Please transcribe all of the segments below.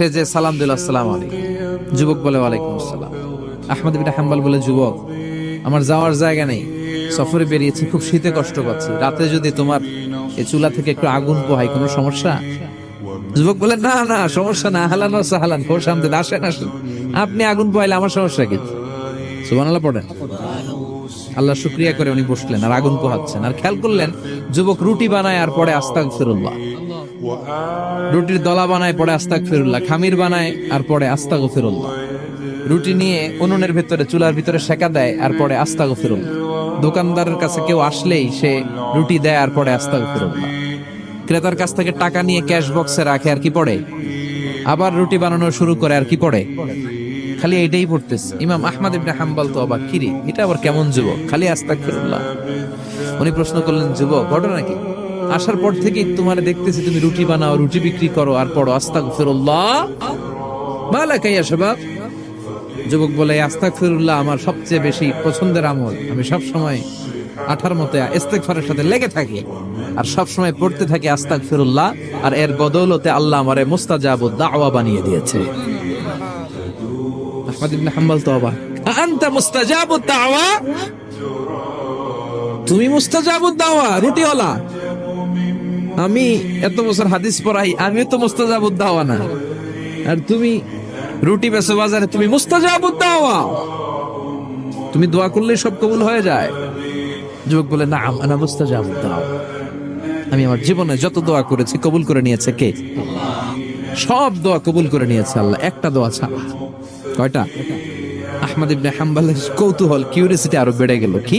সে যে সালাম দিল আসসালামু আলাইকুম, যুবক বলে ওয়ালাইকুম আসসালাম। আহমদ ইবনে হাম্বল বলে, যুবক আমার যাওয়ার জায়গা নেই, সফরে বেরিয়েছি, খুব শীতে কষ্ট পাচ্ছি, রাতে যদি তোমার এই চুলা থেকে একটু আগুন পোহাই কোনো সমস্যা? যুবক বলে, না না সমস্যা না, আহলান ওয়া সাহলান, খোশ আমদেদ, আসেন আসেন, আপনি আগুন পোহাইলে আমার সমস্যা কি? সুবহানাল্লাহ পড়েন। আল্লাহ শুকরিয়া করে উনি বসলেন আর আগুন পোহাচ্ছেন, আর খেয়াল করলেন যুবক রুটি বানায় আর পরে আস্তাগফিরুল্লাহ, রুটির দলা বানায় পরে আস্তাগফিরুল্লাহ, খামির বানায় আর পরে আস্তাগফিরুল্লাহ, রুটি নিয়ে উনুনের ভিতরে চুলার ভিতরে সেকা দেয় আর পরে আস্তাগফিরুল্লাহ, দোকানদারের কাছে কেউ আসলেই সে রুটি দেয় আর পরে আস্তাগফিরুল্লাহ, ক্রেতার কাছ থেকে টাকা নিয়ে ক্যাশ বক্সে রাখে আর কি পড়ে, আবার রুটি বানানো শুরু করে আর কি পড়ে, খালি এটাই পড়তেছে। ইমাম আহমদ ইবনে হাম্বল তো অবাক, কিরে এটা আবার কেমন যুবক, খালি আস্তাগফিরুল্লাহ। উনি প্রশ্ন করলেন, যুবক ঘটনা কি? আসার পর থেকেই তোমার দেখতেছি তুমি রুটি বানাও, রুটি বিক্রি করো আর পড়ো আস্তাগফিরুল্লাহ, মালাকা ইয়া শাবাব। যুবক বলে, আস্তাগফিরুল্লাহ আমার সবচেয়ে বেশি পছন্দের আমল, আমি সব সময় আঠার মতো ইস্তেগফারের সাথে লেগে থাকি আর সব সময় পড়তে থাকি আস্তাগফিরুল্লাহ, আর এর বদৌলতে আল্লাহ আমারে মুস্তাজাবুদ দাওয়া বানিয়ে দিয়েছে। আহমদ ইবনে হাম্বল তো অবাক, আনতা মুস্তাজাবুদ দাওয়া, তুমি মুস্তাজাবুদ দাওয়া রুটিওয়ালা? আমি এত বছর হাদিস পড়াই, আমিও তো মুস্তাজাবুদ দাওয়া না, আর তুমি রুটি বেচো বাজারে, তুমি মুস্তাজাবুদ দাওয়া, তুমি দোয়া করলে সব কবুল হয়ে যায়? যুবক বলে, না আনা মুস্তাজাবুদ দাওয়া, আমি আমার জীবনে যত দোয়া করেছি কবুল করে নিয়েছে কে? সব দোয়া কবুল করে নিয়েছে আল্লাহ, একটা দোয়া ছাড়া। কয়টা? আহমদ ইবনে হাম্বলের কৌতূহল, কিউরিওসিটি আরো বেড়ে গেল, কি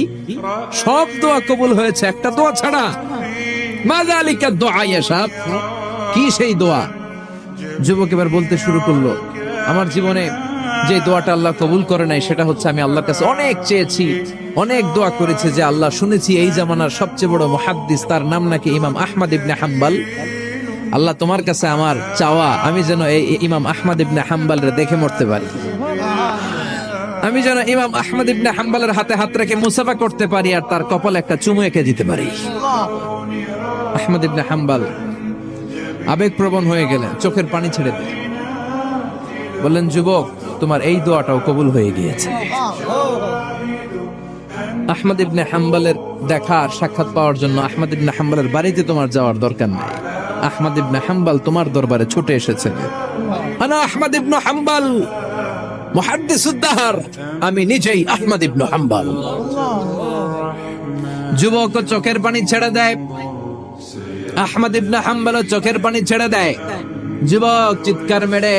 সব দোয়া কবুল হয়েছে একটা দোয়া ছাড়া? মাযালিকা দুআ ইয়া শাব, কি সেই দোয়া? যুবক এবার বলতে শুরু করলো, আমার জীবনে যে দোয়াটা আল্লাহ কবুল করে নাই সেটা হচ্ছে, আমি আল্লাহর কাছে অনেক চেয়েছি, অনেক দোয়া করেছে যে আল্লাহ, শুনেছি এই জামানার সবচেয়ে বড় মুহাদ্দিস, তার নাম নাকি ইমাম আহমদ ইবনে হাম্বল, আল্লাহ তোমার কাছে আমার চাওয়া, আমি যেন এই ইমাম আহমদ ইবনে হাম্বলের দেখে মরতে পারি, আমি যেন ইমাম আহমদ ইবনে হাম্বলের হাতে হাত রেখে মুসাফা করতে পারি আর তার কপালে একটা চুমু এঁকে দিতে পারি। আহমদ ইবনে হাম্বল আবেগপ্রবণ হয়ে গেলেন, চোখের পানি ছেড়ে দিলেন, বললেন, যুবক তোমার এই দোয়াটাও কবুল হয়ে গিয়েছে। আহমদ ইবনে হাম্বলের দেখা সাক্ষাৎ পাওয়ার জন্য আহমদ ইবনে হাম্বলের বাড়িতে তোমার যাওয়ার দরকার নাই, আহমদ ইবনে হাম্বল তোমার দরবারে ছুটে এসেছে। আনা আহমদ ইবনে হাম্বল মুহাদ্দিসুদ দাহর, আমি নিজেই আহমদ ইবনে হাম্বল। যুবক চোখের পানি ছেড়ে দেয়, আহমদ ইবনে হাম্বল চোখের পানি ছেড়ে দেয়, যুবক চিৎকার মেরে